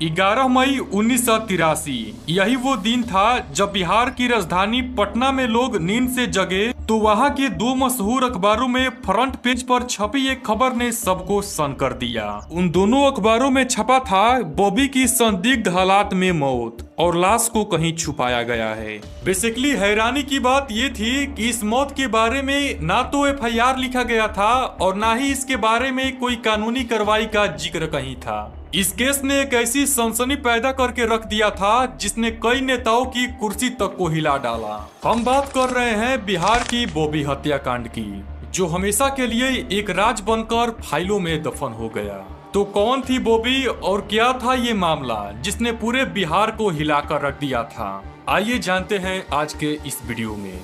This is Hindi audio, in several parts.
11 मई 1983 यही वो दिन था जब बिहार की राजधानी पटना में लोग नींद से जगे तो वहां के दो मशहूर अखबारों में फ्रंट पेज पर छपी एक खबर ने सबको सन्न कर दिया। उन दोनों अखबारों में छपा था बॉबी की संदिग्ध हालात में मौत और लाश को कहीं छुपाया गया है। बेसिकली हैरानी की बात ये थी कि इस मौत के बारे में ना तो FIR लिखा गया था और ना ही इसके बारे में कोई कानूनी कार्रवाई का जिक्र कहीं था। इस केस ने एक ऐसी सनसनी पैदा करके रख दिया था जिसने कई नेताओं की कुर्सी तक को हिला डाला। हम बात कर रहे हैं बिहार की बॉबी हत्याकांड की, जो हमेशा के लिए एक राज बनकर फाइलों में दफन हो गया। तो कौन थी बॉबी और क्या था ये मामला जिसने पूरे बिहार को हिलाकर रख दिया था? आइए जानते हैं आज के इस वीडियो में।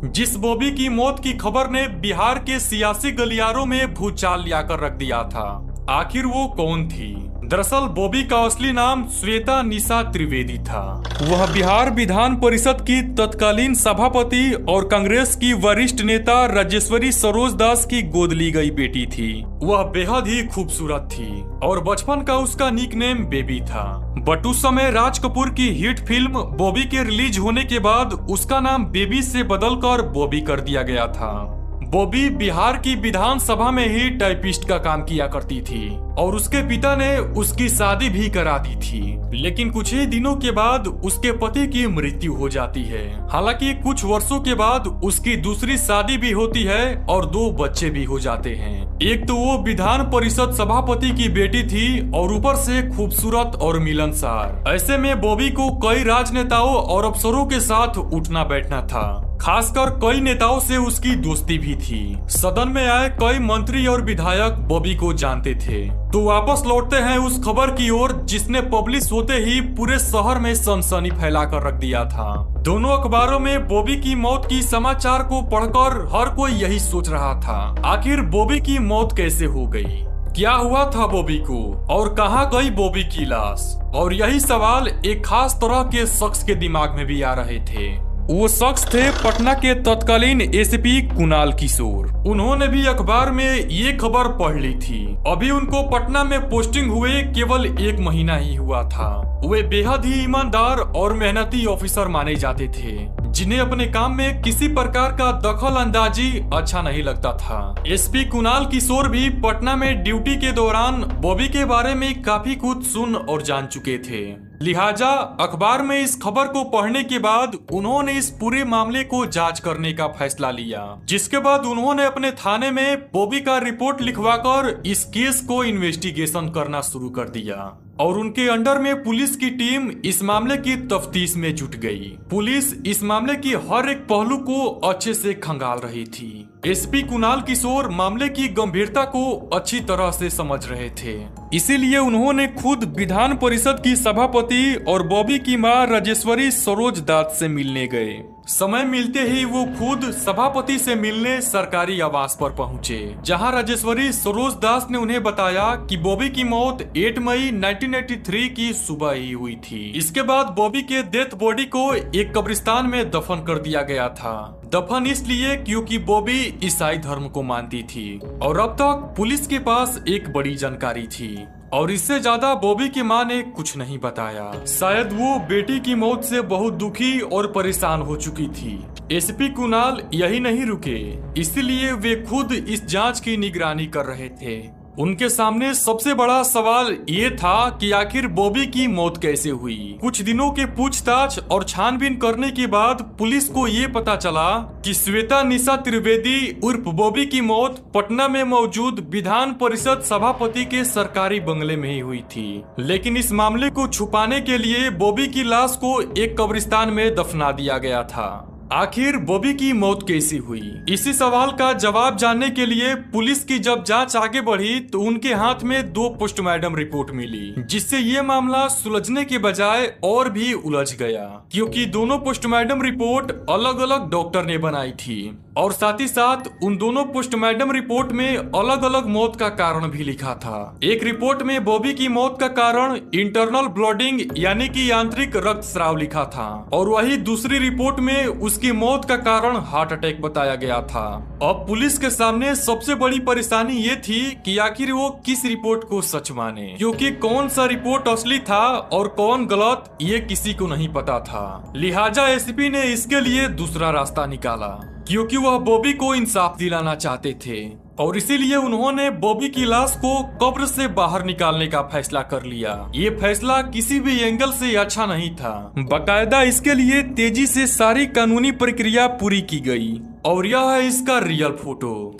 जिस बॉबी की मौत की खबर ने बिहार के सियासी गलियारों में भूचाल लाकर रख दिया था, आखिर वो कौन थी? दरअसल बॉबी का असली नाम श्वेता निशा त्रिवेदी था। वह बिहार विधान परिषद की तत्कालीन सभापति और कांग्रेस की वरिष्ठ नेता राजेश्वरी सरोज दास की गोद ली गई बेटी थी। वह बेहद ही खूबसूरत थी और बचपन का उसका निकनेम बेबी था। बट उस समय राज कपूर की हिट फिल्म बॉबी के रिलीज होने के बाद उसका नाम बेबी से बदलकर बॉबी कर दिया गया था। बॉबी बिहार की विधानसभा में ही टाइपिस्ट का काम किया करती थी और उसके पिता ने उसकी शादी भी करा दी थी। लेकिन कुछ ही दिनों के बाद उसके पति की मृत्यु हो जाती है। हालांकि कुछ वर्षों के बाद उसकी दूसरी शादी भी होती है और 2 बच्चे भी हो जाते हैं। एक तो वो विधान परिषद सभापति की बेटी थी और ऊपर से खूबसूरत और मिलनसार। ऐसे में बॉबी को कई राजनेताओं और अफसरों के साथ उठना बैठना था। खासकर कई नेताओं से उसकी दोस्ती भी थी। सदन में आए कई मंत्री और विधायक बॉबी को जानते थे। तो वापस लौटते हैं उस खबर की ओर जिसने पब्लिश होते ही पूरे शहर में सनसनी फैलाकर रख दिया था। दोनों अखबारों में बॉबी की मौत की समाचार को पढ़कर हर कोई यही सोच रहा था, आखिर बॉबी की मौत कैसे हो गई? क्या हुआ था बॉबी को और कहां गई बॉबी की लाश? और यही सवाल एक खास तरह के शख्स के दिमाग में भी आ रहे थे। वो शख्स थे पटना के तत्कालीन ACP कुणाल किशोर। उन्होंने भी अखबार में ये खबर पढ़ ली थी। अभी उनको पटना में पोस्टिंग हुए केवल 1 महीना ही हुआ था। वे बेहद ही ईमानदार और मेहनती ऑफिसर माने जाते थे, जिन्हें अपने काम में किसी प्रकार का दखल अंदाजी अच्छा नहीं लगता था। SP कुणाल किशोर भी पटना में ड्यूटी के दौरान बॉबी के बारे में काफी कुछ सुन और जान चुके थे। लिहाजा अखबार में इस खबर को पढ़ने के बाद उन्होंने इस पूरे मामले को जांच करने का फैसला लिया, जिसके बाद उन्होंने अपने थाने में बॉबी का रिपोर्ट लिखवाकर इस केस को इन्वेस्टिगेशन करना शुरू कर दिया और उनके अंडर में पुलिस की टीम इस मामले की तफ्तीश में जुट गई। पुलिस इस मामले की हर एक पहलू को अच्छे से खंगाल रही थी। SP कुणाल किशोर मामले की गंभीरता को अच्छी तरह से समझ रहे थे, इसीलिए उन्होंने खुद विधान परिषद की सभापति और बॉबी की मां राजेश्वरी सरोज दास से मिलने गए। समय मिलते ही वो खुद सभापति से मिलने सरकारी आवास पर पहुंचे, जहां राजेश्वरी सरोज दास ने उन्हें बताया कि बॉबी की मौत 8 मई 1983 की सुबह ही हुई थी। इसके बाद बॉबी के डेथ बॉडी को एक कब्रिस्तान में दफन कर दिया गया था। दफन इसलिए क्योंकि बॉबी ईसाई धर्म को मानती थी और अब तक पुलिस के पास एक बड़ी जानकारी थी और इससे ज्यादा बॉबी की मां ने कुछ नहीं बताया। शायद वो बेटी की मौत से बहुत दुखी और परेशान हो चुकी थी। SP कुणाल यही नहीं रुके, इसलिए वे खुद इस जांच की निगरानी कर रहे थे। उनके सामने सबसे बड़ा सवाल ये था कि आखिर बॉबी की मौत कैसे हुई। कुछ दिनों के पूछताछ और छानबीन करने के बाद पुलिस को ये पता चला कि श्वेता निशा त्रिवेदी उर्फ बॉबी की मौत पटना में मौजूद विधान परिषद सभापति के सरकारी बंगले में ही हुई थी। लेकिन इस मामले को छुपाने के लिए बॉबी की लाश को एक कब्रिस्तान में दफना दिया गया था। आखिर बॉबी की मौत कैसी हुई? इसी सवाल का जवाब जानने के लिए पुलिस की जब जांच आगे बढ़ी तो उनके हाथ में 2 पोस्टमार्टम रिपोर्ट मिली, जिससे ये मामला सुलझने के बजाय और भी उलझ गया, क्योंकि दोनों पोस्टमार्टम रिपोर्ट अलग अलग डॉक्टर ने बनाई थी। और साथ ही साथ उन दोनों पोस्टमार्टम रिपोर्ट में अलग अलग मौत का कारण भी लिखा था। एक रिपोर्ट में बॉबी की मौत का कारण इंटरनल ब्लीडिंग यानी कि आंतरिक रक्तस्राव लिखा था, और वही दूसरी रिपोर्ट में उसकी मौत का कारण हार्ट अटैक बताया गया था। अब पुलिस के सामने सबसे बड़ी परेशानी ये थी कि आखिर वो किस रिपोर्ट को सच माने, क्योंकि कौन सा रिपोर्ट असली था और कौन गलत ये किसी को नहीं पता था। लिहाजा एसपी ने इसके लिए दूसरा रास्ता निकाला, क्योंकि वह बॉबी को इंसाफ दिलाना चाहते थे, और इसीलिए उन्होंने बॉबी की लाश को कब्र से बाहर निकालने का फैसला कर लिया। ये फैसला किसी भी एंगल से अच्छा नहीं था। बाकायदा इसके लिए तेजी से सारी कानूनी प्रक्रिया पूरी की गई, और यह है इसका रियल फोटो।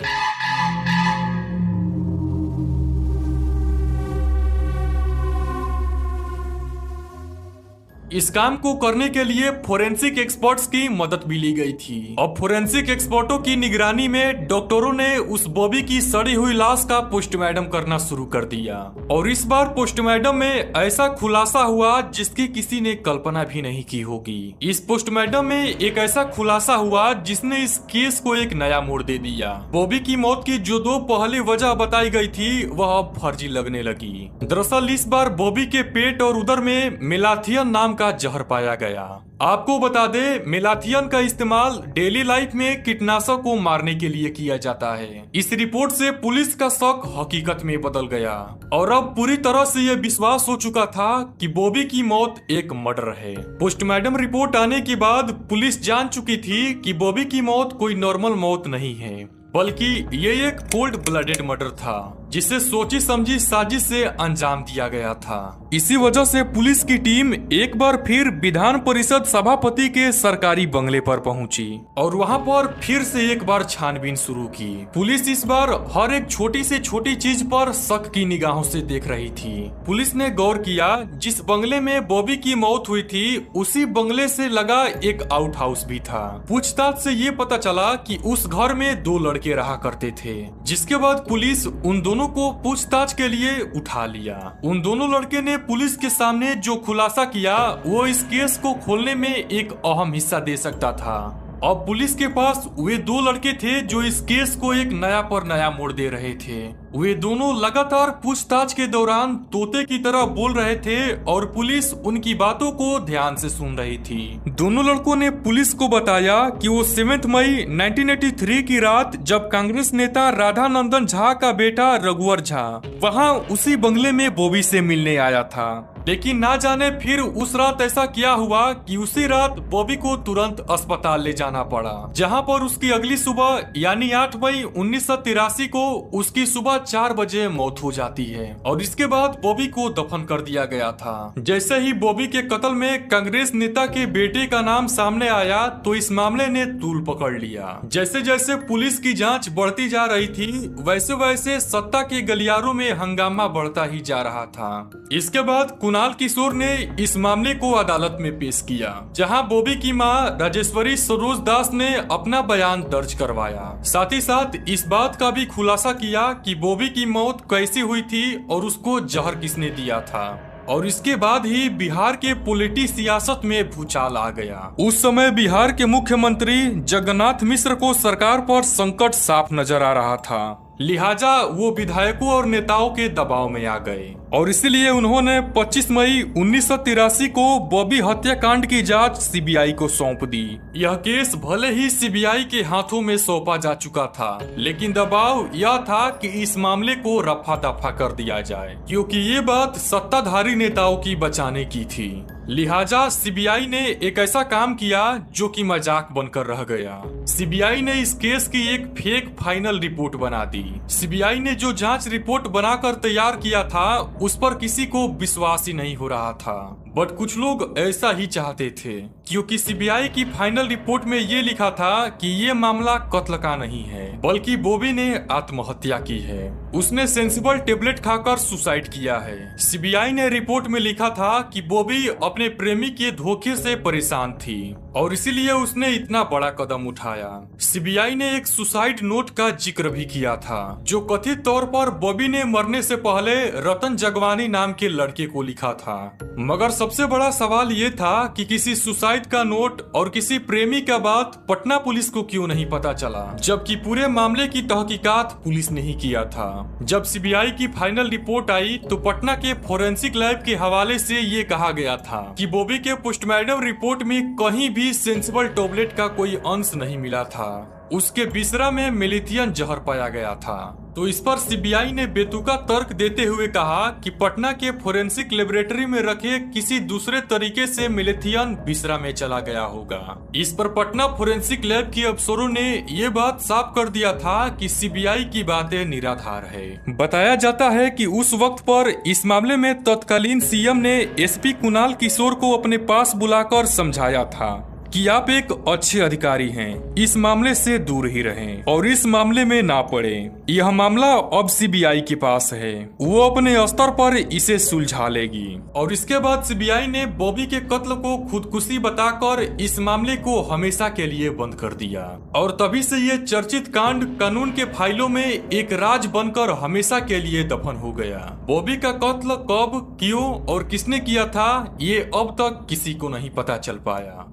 इस काम को करने के लिए फोरेंसिक एक्सपर्ट्स की मदद भी ली गई थी। अब फोरेंसिक एक्सपर्टों की निगरानी में डॉक्टरों ने उस बॉबी की सड़ी हुई लाश का पोस्टमार्टम करना शुरू कर दिया, और इस बार पोस्टमार्टम में ऐसा खुलासा हुआ जिसकी किसी ने कल्पना भी नहीं की होगी। इस पोस्टमार्टम में एक ऐसा खुलासा हुआ जिसने इस केस को एक नया मोड़ दे दिया। बॉबी की मौत की जो दो पहली वजह बताई गई थी वह अब फर्जी लगने लगी। दरअसल इस बार बॉबी के पेट और उदर में मेलाथियन नाम का जहर पाया गया। आपको बता दे, मेलाथियन का इस्तेमाल डेली लाइफ में कीटनाशक को मारने के लिए किया जाता है। इस रिपोर्ट से पुलिस का शक हकीकत में बदल गया, और अब पूरी तरह से यह विश्वास हो चुका था कि बॉबी की मौत एक मर्डर है। पोस्टमार्टम रिपोर्ट आने के बाद पुलिस जान चुकी थी कि बॉबी की मौत कोई नॉर्मल मौत नहीं है, बल्कि ये एक कोल्ड ब्लडेड मर्डर था, जिसे सोची समझी साजिश से अंजाम दिया गया था। इसी वजह से पुलिस की टीम एक बार फिर विधान परिषद सभापति के सरकारी बंगले पर पहुंची, और वहां पर फिर से एक बार छानबीन शुरू की। पुलिस इस बार हर एक छोटी से छोटी चीज पर शक की निगाहों से देख रही थी। पुलिस ने गौर किया, जिस बंगले में बॉबी की मौत हुई थी उसी बंगले से लगा एक आउट हाउस भी था। पूछताछ से ये पता चला कि उस घर में दो लड़के रहा करते थे, जिसके बाद पुलिस उन दोनों को पूछताछ के लिए उठा लिया। उन दोनों लड़के ने पुलिस के सामने जो खुलासा किया वो इस केस को खोलने में एक अहम हिस्सा दे सकता था। अब पुलिस के पास वे दो लड़के थे जो इस केस को एक नया पर नया मोड़ दे रहे थे। वे दोनों लगातार पूछताछ के दौरान तोते की तरह बोल रहे थे, और पुलिस उनकी बातों को ध्यान से सुन रही थी। दोनों लड़कों ने पुलिस को बताया कि वो 7 मई 1983 की रात, जब कांग्रेस नेता राधा नंदन झा का बेटा रघुवर झा वहां उसी बंगले में बॉबी से मिलने आया था। लेकिन ना जाने फिर उस रात ऐसा क्या हुआ कि उसी रात बॉबी को तुरंत अस्पताल ले जाना पड़ा, जहां पर उसकी अगली सुबह यानी 8 मई 1983 को उसकी सुबह 4 बजे मौत हो जाती है, और इसके बाद बॉबी को दफन कर दिया गया था। जैसे ही बॉबी के कत्ल में कांग्रेस नेता के बेटे का नाम सामने आया तो इस मामले ने तूल पकड़ लिया। जैसे जैसे पुलिस की जांच बढ़ती जा रही थी वैसे वैसे सत्ता के गलियारों में हंगामा बढ़ता ही जा रहा था। इसके बाद कुणाल किशोर ने इस मामले को अदालत में पेश किया, जहां बॉबी की मां राजेश्वरी सरोज दास ने अपना बयान दर्ज करवाया। साथ ही साथ इस बात का भी खुलासा किया कि बॉबी की मौत कैसी हुई थी और उसको जहर किसने दिया था। और इसके बाद ही बिहार के पॉलिटिक्स सियासत में भूचाल आ गया। उस समय बिहार के मुख्यमंत्री जगन्नाथ मिश्र को सरकार पर संकट साफ नजर आ रहा था, लिहाजा वो विधायकों और नेताओं के दबाव में आ गए, और इसलिए उन्होंने 25 मई 1983 को बॉबी हत्याकांड की जांच सीबीआई को सौंप दी। यह केस भले ही सीबीआई के हाथों में सौंपा जा चुका था, लेकिन दबाव यह था कि इस मामले को रफा दफा कर दिया जाए, क्योंकि ये बात सत्ताधारी नेताओं की बचाने की थी। लिहाजा सीबीआई ने एक ऐसा काम किया जो कि मजाक बनकर रह गया। सीबीआई ने इस केस की एक फेक फाइनल रिपोर्ट बना दी। सीबीआई ने जो जांच रिपोर्ट बनाकर तैयार किया था उस पर किसी को विश्वास ही नहीं हो रहा था, बट कुछ लोग ऐसा ही चाहते थे, क्योंकि सीबीआई की फाइनल रिपोर्ट में ये लिखा था कि ये मामला कत्ल का नहीं है, बल्कि बॉबी ने आत्महत्या की है। उसने सेंसिबल टेबलेट खाकर सुसाइड किया है। सीबीआई ने रिपोर्ट में लिखा था कि बॉबी अपने प्रेमी के धोखे से परेशान थी और इसीलिए उसने इतना बड़ा कदम उठाया। सीबीआई ने एक सुसाइड नोट का जिक्र भी किया था, जो कथित तौर पर बॉबी ने मरने से पहले रतन जगवानी नाम के लड़के को लिखा था। मगर सबसे बड़ा सवाल ये था कि किसी सुसाइड का नोट और किसी प्रेमी का बात पटना पुलिस को क्यों नहीं पता चला, जबकि पूरे मामले की तहकीकात पुलिस ने ही किया था। जब सीबीआई की फाइनल रिपोर्ट आई तो पटना के फोरेंसिक लैब के हवाले से ये कहा गया था कि बॉबी के पोस्टमार्टम रिपोर्ट में कहीं भी सेंसिबल टैबलेट का कोई अंश नहीं मिला था। उसके बिस्तरा में मेलिथियन जहर पाया गया था। तो इस पर सीबीआई ने बेतुका तर्क देते हुए कहा कि पटना के फोरेंसिक लेबोरेटरी में रखे किसी दूसरे तरीके से मेलिथियन बिस्तरा में चला गया होगा। इस पर पटना फोरेंसिक लैब के अफसरों ने ये बात साफ कर दिया था कि सीबीआई की बातें निराधार है। बताया जाता है कि उस वक्त पर इस मामले में तत्कालीन सीएम ने एसपी कुणाल किशोर को अपने पास बुलाकर समझाया था कि आप एक अच्छे अधिकारी हैं, इस मामले से दूर ही रहें और इस मामले में ना पड़े। यह मामला अब सीबीआई के पास है, वो अपने स्तर पर इसे सुलझा लेगी। और इसके बाद सीबीआई ने बॉबी के कत्ल को खुदकुशी बताकर इस मामले को हमेशा के लिए बंद कर दिया। और तभी से ये चर्चित कांड कानून के फाइलों में एक राज बनकर हमेशा के लिए दफन हो गया। बॉबी का कत्ल कब, क्यों और किसने किया था, ये अब तक किसी को नहीं पता चल पाया।